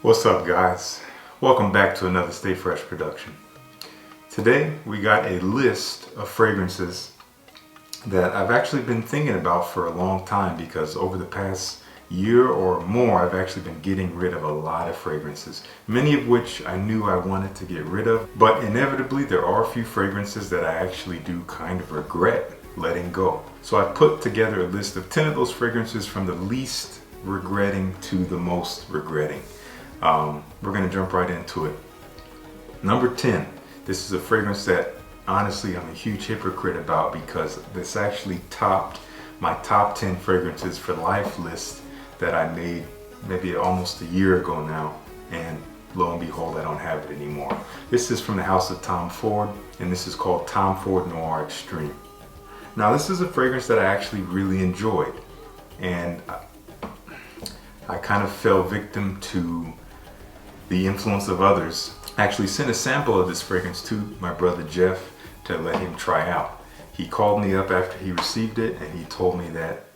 What's up, guys? Welcome back to another Stay Fresh production. Today we got a list of fragrances that I've actually been thinking about for a long time, because over the past year or more I've actually been getting rid of a lot of fragrances, many of which I knew I wanted to get rid of, but inevitably there are a few fragrances that I actually do kind of regret letting go. So I put together a list of 10 of those fragrances, from the least regretting to the most regretting. We're going to jump right into it. Number 10. This is a fragrance that honestly I'm a huge hypocrite about, because this actually topped my top 10 fragrances for life list that I made maybe almost a year ago now, and lo and behold, I don't have it anymore. This is from the house of Tom Ford, and this is called Tom Ford Noir Extreme. Now, this is a fragrance that I actually really enjoyed, and I kind of fell victim to the influence of others. I actually sent a sample of this fragrance to my brother Jeff to let him try out. He called me up after he received it, and he told me that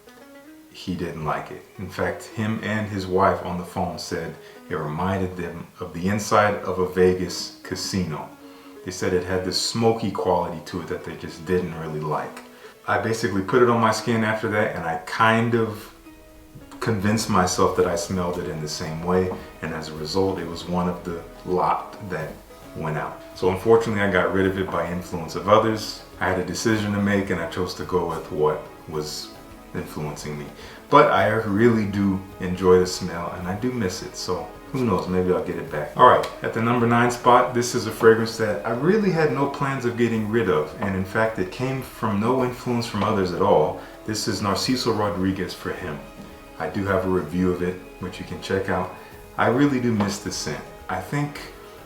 he didn't like it. In fact, him and his wife on the phone said it reminded them of the inside of a Vegas casino. They said it had this smoky quality to it that they just didn't really like. I basically put it on my skin after that, and I kind of convinced myself that I smelled it in the same way, and as a result it was one of the lot that went out. So unfortunately I got rid of it by influence of others. I had a decision to make, and I chose to go with what was influencing me. But I really do enjoy the smell, and I do miss it, so who knows, maybe I'll get it back. Alright, at the number 9 spot, this is a fragrance that I really had no plans of getting rid of, and in fact it came from no influence from others at all. This is Narciso Rodriguez For Him. I do have a review of it, which you can check out. I really do miss the scent. I think,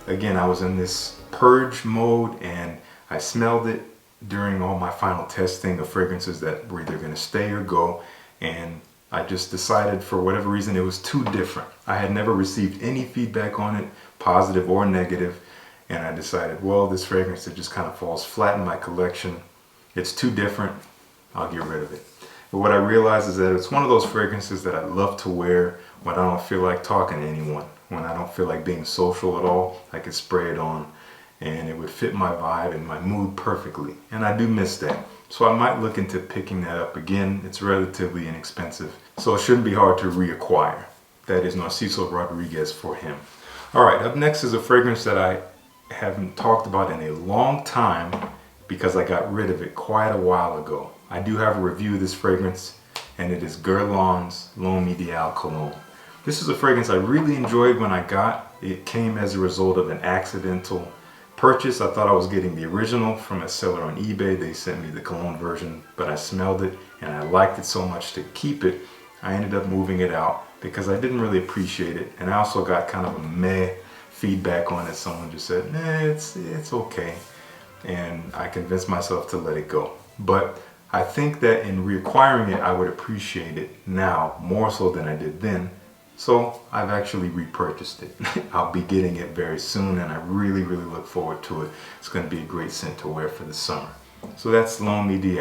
again, I was in this purge mode, and I smelled it during all my final testing of fragrances that were either going to stay or go, and I just decided for whatever reason it was too different. I had never received any feedback on it, positive or negative, and I decided, well, this fragrance, it just kind of falls flat in my collection. It's too different. I'll get rid of it. But what I realized is that it's one of those fragrances that I love to wear when I don't feel like talking to anyone, when I don't feel like being social at all. I could spray it on and it would fit my vibe and my mood perfectly. And I do miss that. So I might look into picking that up again. It's relatively inexpensive, so it shouldn't be hard to reacquire. That is Narciso Rodriguez For Him. Alright, up next is a fragrance that I haven't talked about in a long time, because I got rid of it quite a while ago. I do have a review of this fragrance, and it is Ons Lonely Cologne. This is a fragrance I really enjoyed when I got. It came as a result of an accidental purchase. I thought I was getting the original from a seller on eBay. They sent me the cologne version, but I smelled it and I liked it so much to keep it, I ended up moving it out because I didn't really appreciate it. And I also got kind of a meh feedback on it. Someone just said, it's okay. And I convinced myself to let it go. But I think that in reacquiring it, I would appreciate it now more so than I did then. So I've actually repurchased it. I'll be getting it very soon, and I really look forward to it. It's going to be a great scent to wear for the summer. So that's Lonely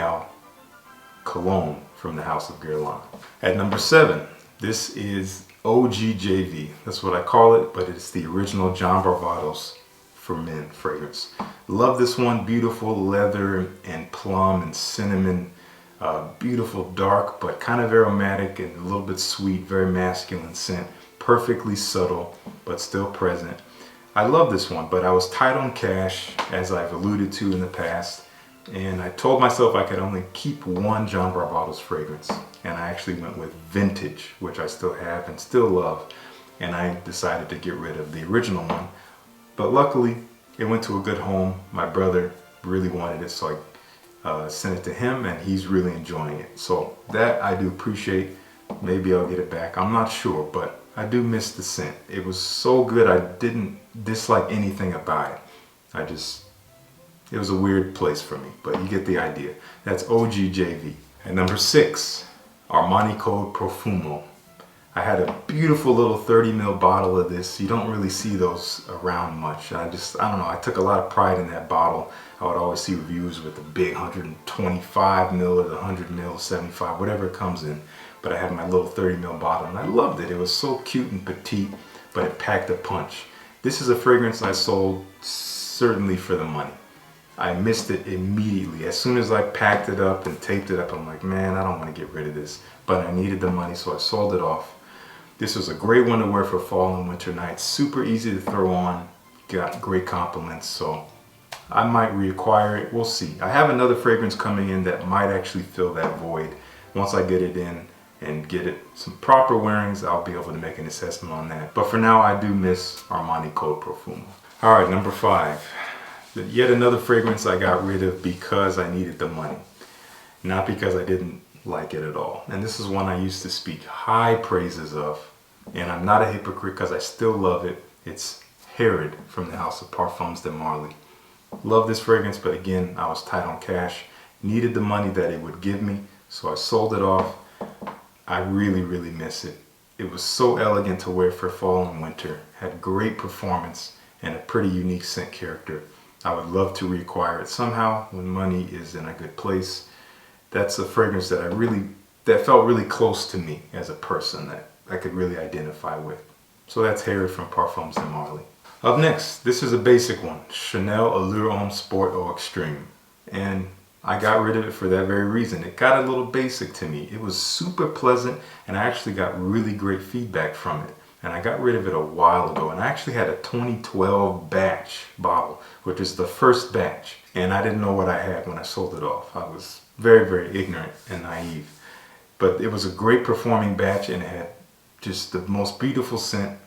Cologne from the House of Guerlain. At number 7, this is OGJV. That's what I call it, but it's the original John Barbados for Men fragrance. Love this one. Beautiful leather and plum and cinnamon. Beautiful dark but kind of aromatic and a little bit sweet, very masculine scent. Perfectly subtle but still present. I love this one, but I was tight on cash, as I've alluded to in the past, and I told myself I could only keep one John Barbados fragrance, and I actually went with Vintage, which I still have and still love, and I decided to get rid of the original one. But luckily, it went to a good home. My brother really wanted it, so I sent it to him, and he's really enjoying it. So that I do appreciate. Maybe I'll get it back. I'm not sure, but I do miss the scent. It was so good, I didn't dislike anything about it. It was a weird place for me, but you get the idea. That's OGJV. At number 6, Armani Code Profumo. I had a beautiful little 30 ml bottle of this. You don't really see those around much. I don't know, I took a lot of pride in that bottle. I would always see reviews with the big 125 ml or the 100 ml, 75, whatever it comes in. But I had my little 30 ml bottle, and I loved it. It was so cute and petite, but it packed a punch. This is a fragrance I sold certainly for the money. I missed it immediately. As soon as I packed it up and taped it up, I'm like, man, I don't want to get rid of this. But I needed the money, so I sold it off. This was a great one to wear for fall and winter nights. Super easy to throw on. Got great compliments, so I might reacquire it. We'll see. I have another fragrance coming in that might actually fill that void. Once I get it in and get it some proper wearings, I'll be able to make an assessment on that. But for now, I do miss Armani Code Profumo. All right, number 5. Yet another fragrance I got rid of because I needed the money, not because I didn't like it at all. And this is one I used to speak high praises of, and I'm not a hypocrite because I still love it. It's Harrod from the House of Parfums de Marly. Love this fragrance, but again, I was tight on cash, needed the money that it would give me, so I sold it off. I really miss it. It was so elegant to wear for fall and winter, had great performance and a pretty unique scent character. I would love to reacquire it somehow when money is in a good place. That's a fragrance that felt really close to me as a person, that I could really identify with. So that's Harrod from Parfums de Marly. Up next, this is a basic one, Chanel Allure Homme Sport Eau Extreme. And I got rid of it for that very reason. It got a little basic to me. It was super pleasant, and I actually got really great feedback from it. And I got rid of it a while ago, and I actually had a 2012 batch bottle, which is the first batch, and I didn't know what I had when I sold it off. I was very ignorant and naive, but it was a great performing batch, and it had just the most beautiful scent,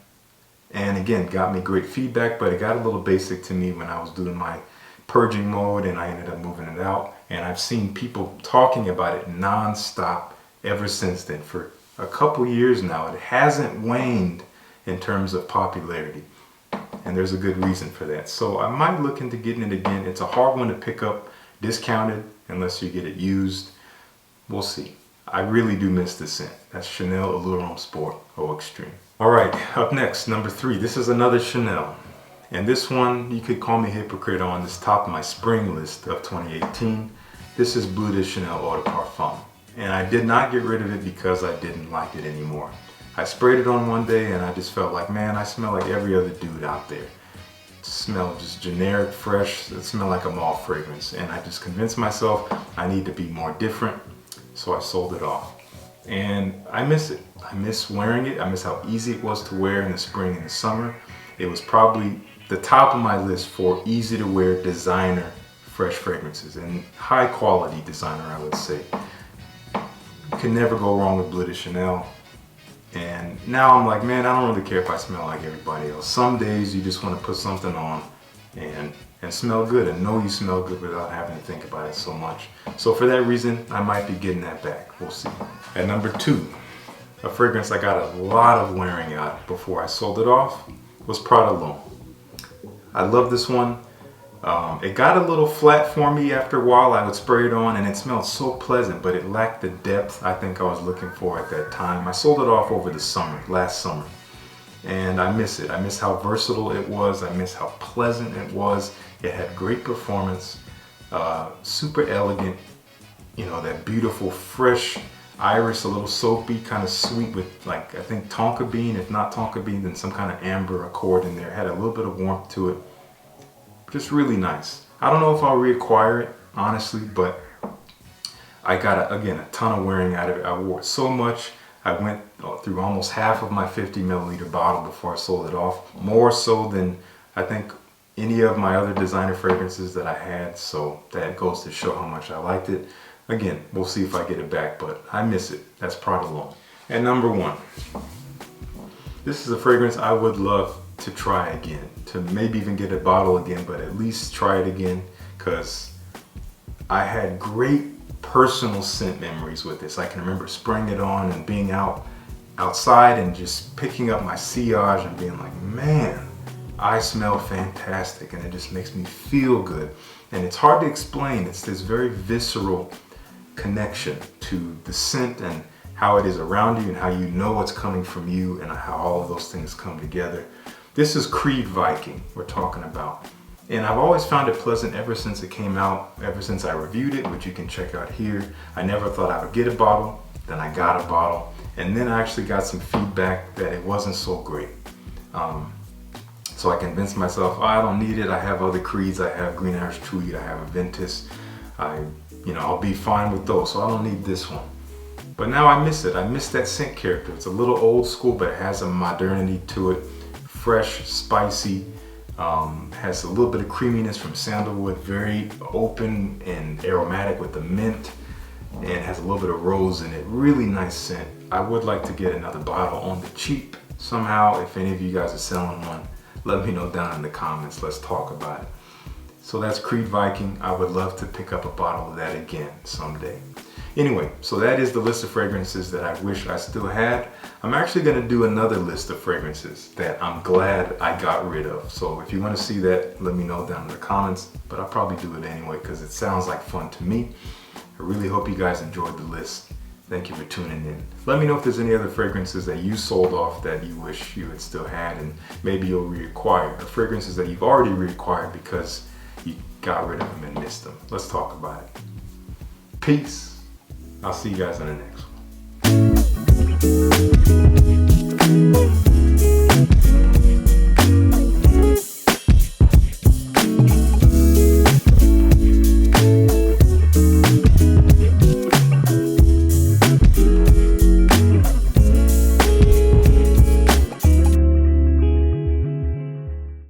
and again, got me great feedback, but it got a little basic to me when I was doing my purging mode, and I ended up moving it out. And I've seen people talking about it non-stop ever since then. For a couple years now, it hasn't waned in terms of popularity, and there's a good reason for that. So I might look into getting it again. It's a hard one to pick up discounted unless you get it used. We'll see. I really do miss this scent. That's Chanel Allure Homme Sport Eau Extreme. All right, up next, number 3. This is another Chanel, and this one you could call me hypocrite on. This top of my spring list of 2018. This is Bleu de Chanel Eau de Parfum. And I did not get rid of it because I didn't like it anymore. I sprayed it on one day and I just felt like, man, I smell like every other dude out there. It smelled just generic, fresh. It smelled like a mall fragrance. And I just convinced myself I need to be more different. So I sold it off. And I miss it. I miss wearing it. I miss how easy it was to wear in the spring and the summer. It was probably the top of my list for easy to wear designer fresh fragrances, and high quality designer, I would say. You can never go wrong with Bleu de Chanel. And now I'm like, man, I don't really care if I smell like everybody else. Some days you just want to put something on and smell good, and know you smell good without having to think about it so much. So for that reason, I might be getting that back. We'll see. At number 2, a fragrance I got a lot of wearing out before I sold it off was Prada L'Homme. I love this one. It got a little flat for me after a while. I would spray it on and it smelled so pleasant, but it lacked the depth I think I was looking for at that time. I sold it off over the summer, last summer, and I miss it. I miss how versatile it was. I miss how pleasant it was. It had great performance, super elegant, you know, that beautiful fresh iris, a little soapy, kind of sweet with, like, I think tonka bean. If not tonka bean, then some kind of amber accord in there. It had a little bit of warmth to it. Just really nice. I don't know if I'll reacquire it, honestly, but I got, again, a ton of wearing out of it. I wore it so much. I went through almost half of my 50 milliliter bottle before I sold it off. More so than I think any of my other designer fragrances that I had. So that goes to show how much I liked it. Again, we'll see if I get it back, but I miss it. That's Prada L'Homme. And number 1. This is a fragrance I would love to try again, to maybe even get a bottle again, but at least try it again, because I had great personal scent memories with this. I can remember spraying it on and being outside and just picking up my sillage and being like, man, I smell fantastic, and it just makes me feel good. And it's hard to explain. It's this very visceral connection to the scent and how it is around you and how you know what's coming from you and how all of those things come together. This is Creed Viking we're talking about. And I've always found it pleasant ever since it came out, ever since I reviewed it, which you can check out here. I never thought I would get a bottle, then I got a bottle, and then I actually got some feedback that it wasn't so great. So I convinced myself, oh, I don't need it. I have other creeds. I have Green Irish Tweed. I have a Ventus. I'll be fine with those. So I don't need this one. But now I miss it. I miss that scent character. It's a little old school, but it has a modernity to it. Fresh, spicy, has a little bit of creaminess from sandalwood, very open and aromatic with the mint, and has a little bit of rose in it. Really nice scent. I would like to get another bottle on the cheap somehow. If any of you guys are selling one, let me know down in the comments. Let's talk about it. So that's Creed Viking. I would love to pick up a bottle of that again someday. Anyway, so that is the list of fragrances that I wish I still had. I'm actually going to do another list of fragrances that I'm glad I got rid of. So if you want to see that, let me know down in the comments. But I'll probably do it anyway because it sounds like fun to me. I really hope you guys enjoyed the list. Thank you for tuning in. Let me know if there's any other fragrances that you sold off that you wish you had still had and maybe you'll reacquire, or fragrances that you've already reacquired because you got rid of them and missed them. Let's talk about it. Peace. I'll see you guys on the next one.